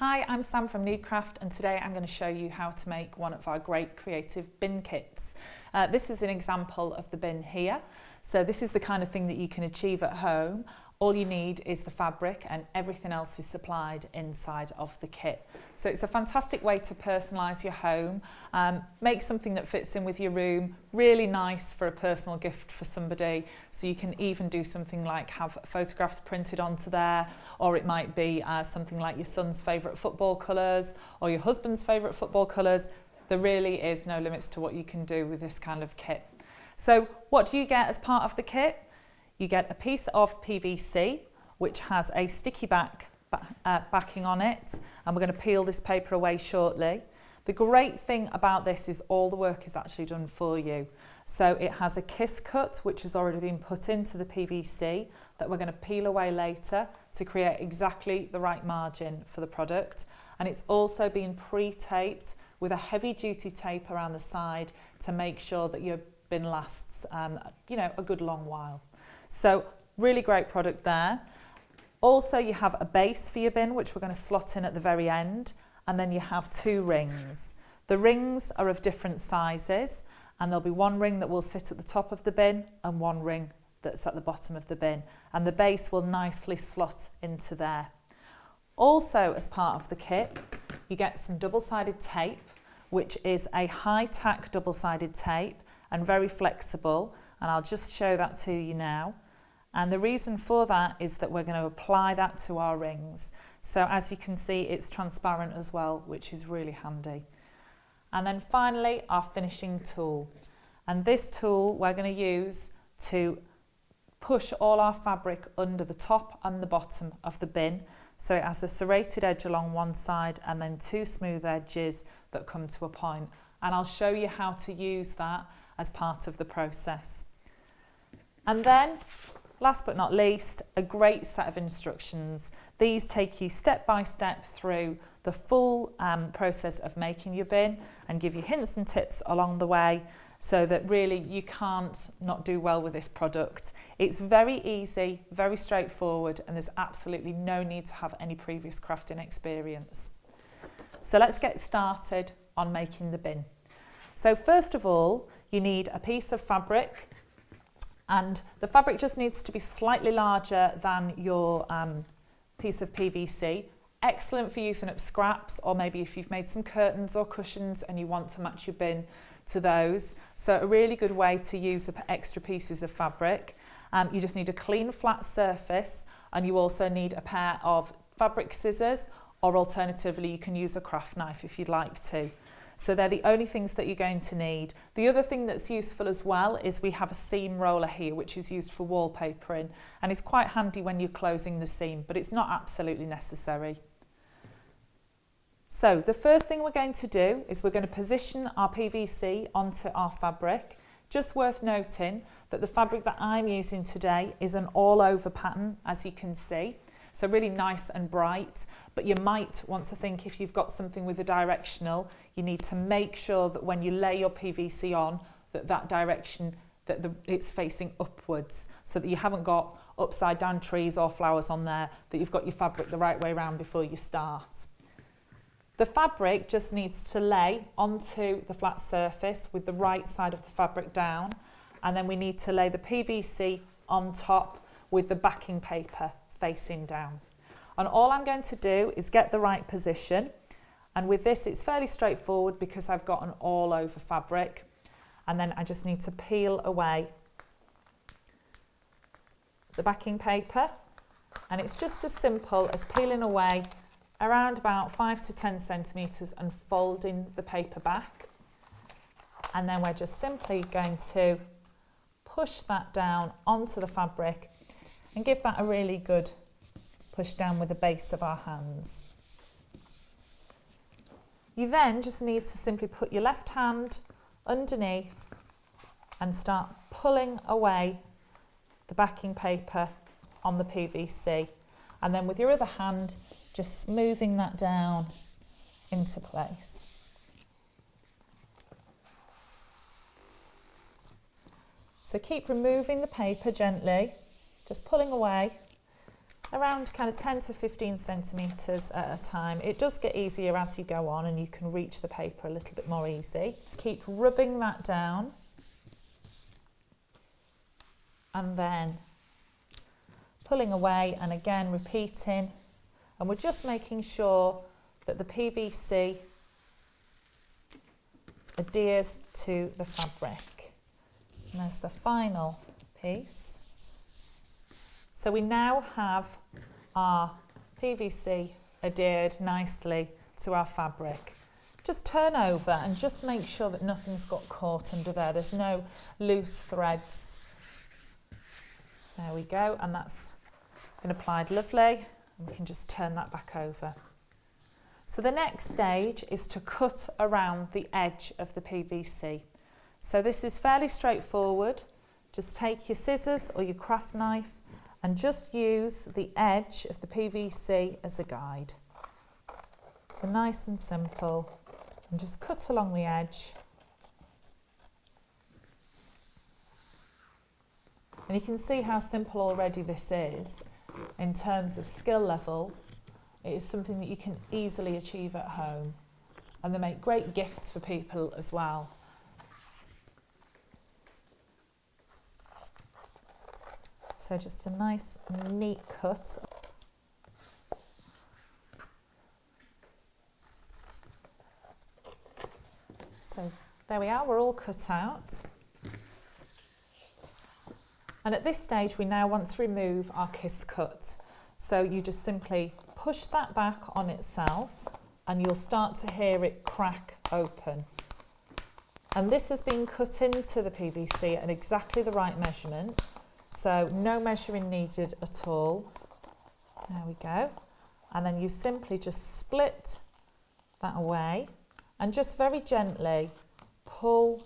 Hi, I'm Sam from Needcraft, and today I'm going to show you how to make one of our great creative bin kits. This is an example of the bin here. So this is the kind of thing that you can achieve at home. All you need is the fabric and everything else is supplied inside of the kit. So it's a fantastic way to personalise your home, make something that fits in with your room, really nice for a personal gift for somebody. So you can even do something like have photographs printed onto there, or it might be something like your son's favourite football colours or your husband's favourite football colours. There really is no limits to what you can do with this kind of kit. So what do you get as part of the kit? You get a piece of PVC which has a sticky backing on it, and we're going to peel this paper away shortly. The great thing about this is all the work is actually done for you. So it has a kiss cut which has already been put into the PVC that we're going to peel away later to create exactly the right margin for the product, and it's also been pre-taped with a heavy duty tape around the side to make sure that your bin lasts a good long while. So really great product there. Also you have a base for your bin which we're going to slot in at the very end, and then you have two rings. The rings are of different sizes, and there'll be one ring that will sit at the top of the bin and one ring that's at the bottom of the bin, and the base will nicely slot into there. Also as part of the kit you get some double-sided tape, which is a high-tack double-sided tape and very flexible, and I'll just show that to you now. And the reason for that is that we're going to apply that to our rings. So as you can see, it's transparent as well, which is really handy. And then finally, our finishing tool. And this tool we're going to use to push all our fabric under the top and the bottom of the bin. So it has a serrated edge along one side and then two smooth edges that come to a point. And I'll show you how to use that as part of the process. And then, last but not least, a great set of instructions. These take you step by step through the full process of making your bin and give you hints and tips along the way, so that really you can't not do well with this product. It's very easy, very straightforward, and there's absolutely no need to have any previous crafting experience. So let's get started on making the bin. So first of all, you need a piece of fabric, and the fabric just needs to be slightly larger than your piece of PVC. Excellent for using up scraps, or maybe if you've made some curtains or cushions and you want to match your bin to those. So a really good way to use up extra pieces of fabric. You just need a clean flat surface, and you also need a pair of fabric scissors, or alternatively you can use a craft knife if you'd like to. So they're the only things that you're going to need. The other thing that's useful as well is we have a seam roller here which is used for wallpapering, and it's quite handy when you're closing the seam, but it's not absolutely necessary. So the first thing we're going to do is we're going to position our PVC onto our fabric. Just worth noting that the fabric that I'm using today is an all-over pattern, as you can see. So really nice and bright, but you might want to think, if you've got something with a directional, you need to make sure that when you lay your PVC on, that direction, it's facing upwards, so that you haven't got upside down trees or flowers on there, that you've got your fabric the right way around before you start. The fabric just needs to lay onto the flat surface with the right side of the fabric down, and then we need to lay the PVC on top with the backing paper facing down. And all I'm going to do is get the right position, and with this it's fairly straightforward because I've got an all over fabric, and then I just need to peel away the backing paper, and it's just as simple as peeling away around about 5 to 10 centimetres and folding the paper back, and then we're just simply going to push that down onto the fabric and give that a really good push down with the base of our hands. You then just need to simply put your left hand underneath and start pulling away the backing paper on the PVC, and then with your other hand just smoothing that down into place. So keep removing the paper gently, just pulling away around kind of 10 to 15 centimetres at a time. It does get easier as you go on and you can reach the paper a little bit more easy. Keep rubbing that down and then pulling away and again repeating, and we're just making sure that the PVC adheres to the fabric. And there's the final piece. So we now have our PVC adhered nicely to our fabric. Just turn over and just make sure that nothing's got caught under there. There's no loose threads. There we go, and that's been applied lovely. And we can just turn that back over. So the next stage is to cut around the edge of the PVC. So this is fairly straightforward. Just take your scissors or your craft knife and just use the edge of the PVC as a guide. So nice and simple, and just cut along the edge. And you can see how simple already this is in terms of skill level. It is something that you can easily achieve at home, and they make great gifts for people as well. So just a nice neat cut. So there we are, we're all cut out. And at this stage we now want to remove our kiss cut. So you just simply push that back on itself and you'll start to hear it crack open. And this has been cut into the PVC at exactly the right measurement. So no measuring needed at all. There we go. And then you simply just split that away and just very gently pull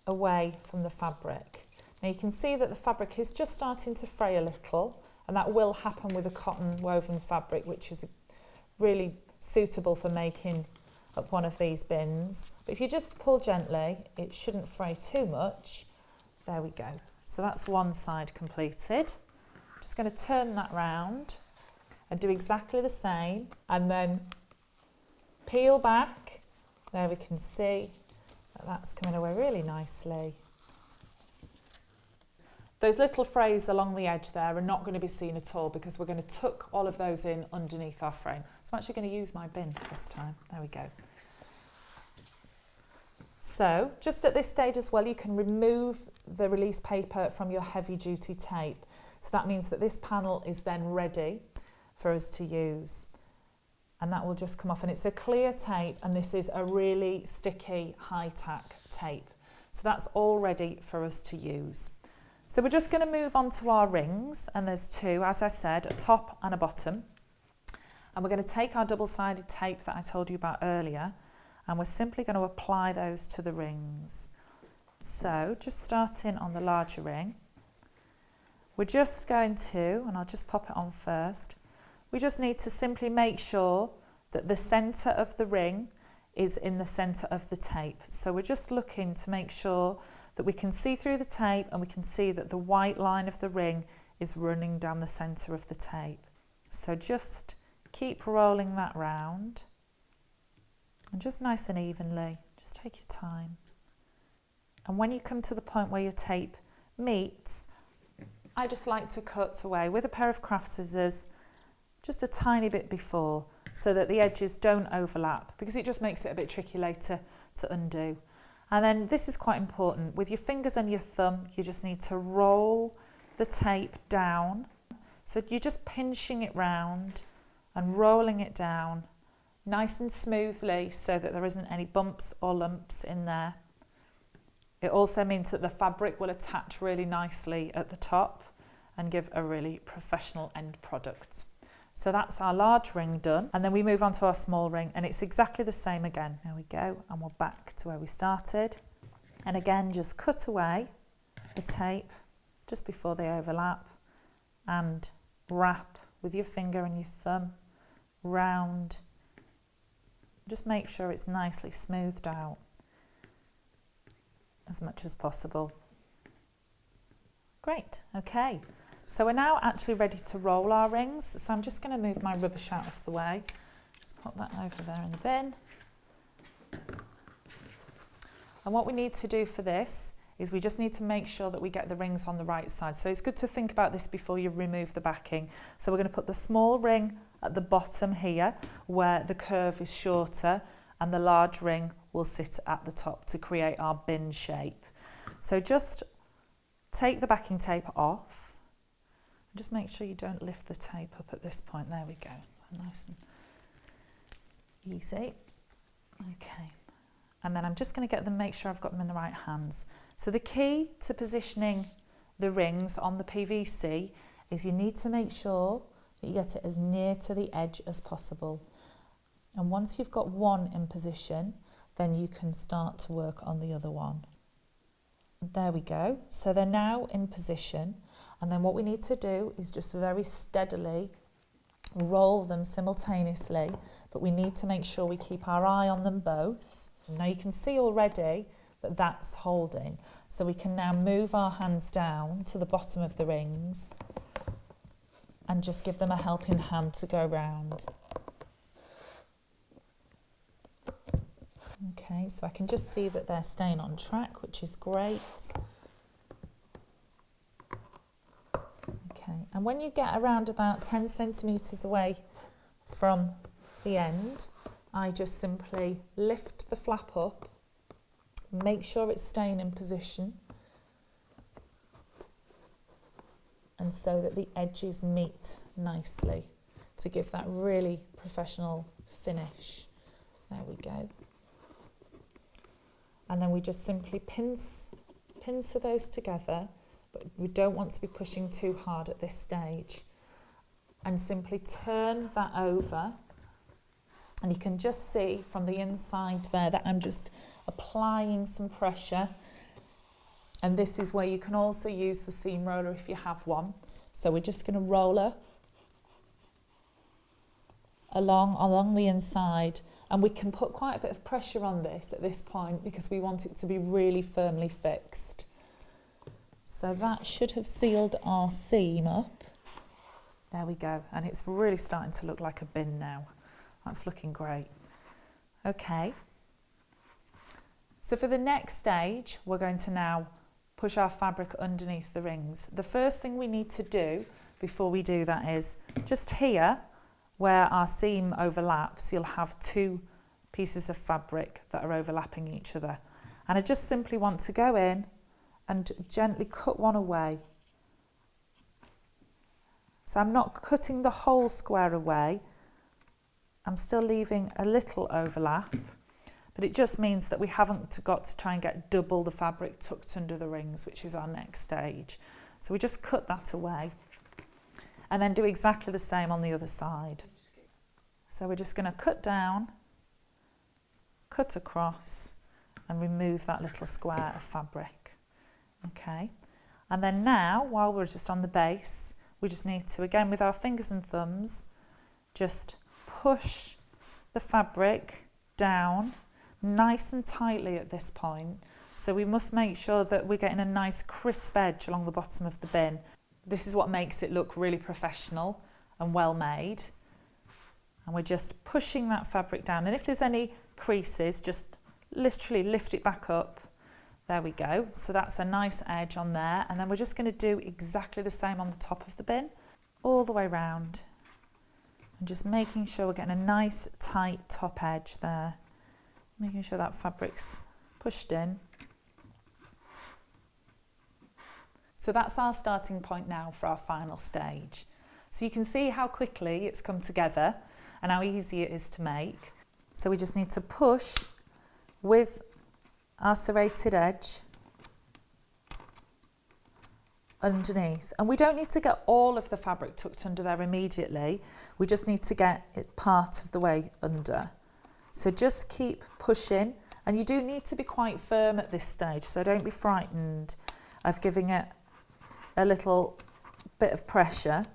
away from the fabric. Now you can see that the fabric is just starting to fray a little, and that will happen with a cotton woven fabric, which is really suitable for making up one of these bins. But if you just pull gently, it shouldn't fray too much. There we go. So that's one side completed. Just going to turn that round and do exactly the same, and then peel back. There we can see that that's coming away really nicely. Those little frays along the edge there are not going to be seen at all because we're going to tuck all of those in underneath our frame. So I'm actually going to use my bin this time. There we go. So just at this stage as well, you can remove the release paper from your heavy duty tape. So that means that this panel is then ready for us to use. And that will just come off, and it's a clear tape, and this is a really sticky high-tack tape. So that's all ready for us to use. So we're just going to move on to our rings, and there's two, as I said, a top and a bottom. And we're going to take our double-sided tape that I told you about earlier, and we're simply going to apply those to the rings. So just starting on the larger ring, we're just going to, and I'll just pop it on first, we just need to simply make sure that the centre of the ring is in the centre of the tape. So we're just looking to make sure that we can see through the tape and we can see that the white line of the ring is running down the centre of the tape. So just keep rolling that round, and just nice and evenly, just take your time. And when you come to the point where your tape meets, I just like to cut away with a pair of craft scissors just a tiny bit before, so that the edges don't overlap, because it just makes it a bit tricky later to undo. And then this is quite important, with your fingers and your thumb you just need to roll the tape down, so you're just pinching it round and rolling it down nice and smoothly so that there isn't any bumps or lumps in there. It also means that the fabric will attach really nicely at the top and give a really professional end product. So that's our large ring done, and then we move on to our small ring, and it's exactly the same again. There we go, and we're back to where we started. And again, just cut away the tape just before they overlap and wrap with your finger and your thumb round. Just make sure it's nicely smoothed out as much as possible. Great, okay. So we're now actually ready to roll our rings. So I'm just going to move my rubbish out of the way. Just pop that over there in the bin. And what we need to do for this is we just need to make sure that we get the rings on the right side. So it's good to think about this before you remove the backing. So we're going to put the small ring at the bottom here where the curve is shorter, and the large ring will sit at the top to create our bin shape. So just take the backing tape off. Just make sure you don't lift the tape up at this point. There we go. So nice and easy. Okay. And then I'm just going to get them, make sure I've got them in the right hands. So the key to positioning the rings on the PVC is you need to make sure that you get it as near to the edge as possible. And once you've got one in position, then you can start to work on the other one. There we go. So they're now in position. And then what we need to do is just very steadily roll them simultaneously, but we need to make sure we keep our eye on them both. Now you can see already that that's holding, so we can now move our hands down to the bottom of the rings and just give them a helping hand to go round. Okay, so I can just see that they're staying on track, which is great. Okay, and when you get around about 10 centimetres away from the end, I just simply lift the flap up, make sure it's staying in position, and so that the edges meet nicely to give that really professional finish. There we go. And then we just simply pincer those together, but we don't want to be pushing too hard at this stage. And simply turn that over. And you can just see from the inside there that I'm just applying some pressure. And this is where you can also use the seam roller if you have one. So we're just going to roller along the inside. And we can put quite a bit of pressure on this at this point because we want it to be really firmly fixed. So that should have sealed our seam up. There we go. And it's really starting to look like a bin now. That's looking great. Okay. So for the next stage, we're going to now push our fabric underneath the rings. The first thing we need to do before we do that is just here where our seam overlaps, you'll have two pieces of fabric that are overlapping each other. And I just simply want to go in and gently cut one away. So I'm not cutting the whole square away. I'm still leaving a little overlap, but it just means that we haven't got to try and get double the fabric tucked under the rings, which is our next stage. So we just cut that away and then do exactly the same on the other side. So we're just going to cut down, cut across and remove that little square of fabric. Okay, and then now, while we're just on the base, we just need to, again with our fingers and thumbs, just push the fabric down nice and tightly at this point. So we must make sure that we're getting a nice crisp edge along the bottom of the bin. This is what makes it look really professional and well made. And we're just pushing that fabric down. And if there's any creases, just literally lift it back up. There we go. So that's a nice edge on there. And then we're just going to do exactly the same on the top of the bin, all the way round. And just making sure we're getting a nice tight top edge there. Making sure that fabric's pushed in. So that's our starting point now for our final stage. So you can see how quickly it's come together and how easy it is to make. So we just need to push with our serrated edge underneath. And we don't need to get all of the fabric tucked under there immediately. We just need to get it part of the way under. So just keep pushing. And you do need to be quite firm at this stage, so don't be frightened of giving it a little bit of pressure.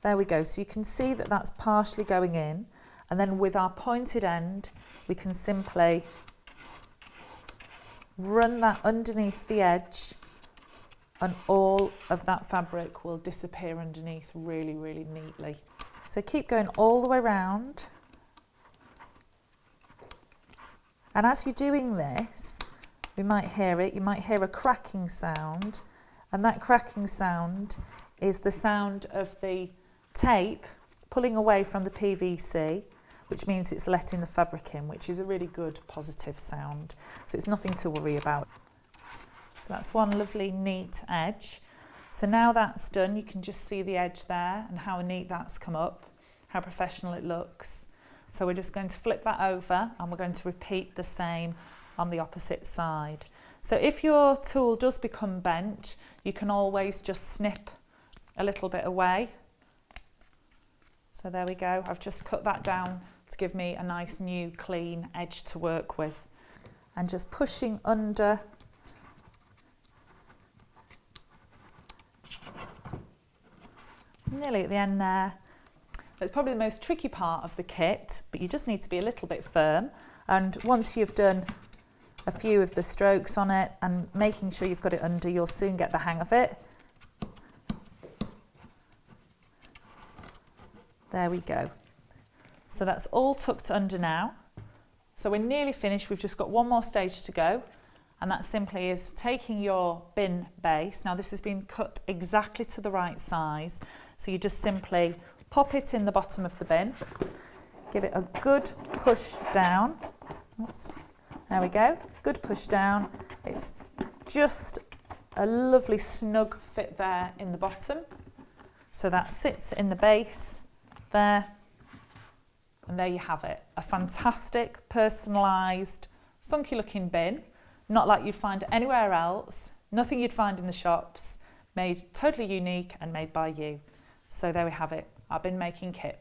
There we go. So you can see that that's partially going in. And then with our pointed end, we can simply run that underneath the edge and all of that fabric will disappear underneath really, really neatly. So keep going all the way around. And as you're doing this, we might hear it, you might hear a cracking sound, and that cracking sound is the sound of the tape pulling away from the PVC, which means it's letting the fabric in, which is a really good positive sound. So it's nothing to worry about. So that's one lovely neat edge. So now that's done, you can just see the edge there and how neat that's come up, how professional it looks. So we're just going to flip that over and we're going to repeat the same on the opposite side. So if your tool does become bent, you can always just snip a little bit away. So there we go, I've just cut that down to give me a nice new clean edge to work with. And just pushing under. Nearly at the end there. It's probably the most tricky part of the kit, but you just need to be a little bit firm. And once you've done a few of the strokes on it and making sure you've got it under, you'll soon get the hang of it. There we go. So that's all tucked under now. So we're nearly finished. We've just got one more stage to go. And that simply is taking your bin base. Now this has been cut exactly to the right size. So you just simply pop it in the bottom of the bin, give it a good push down. Oops, there we go, good push down. It's just a lovely snug fit there in the bottom. So that sits in the base there, and there you have it. A fantastic, personalised, funky looking bin, not like you'd find anywhere else, nothing you'd find in the shops, made totally unique and made by you. So there we have it, our bin making kit.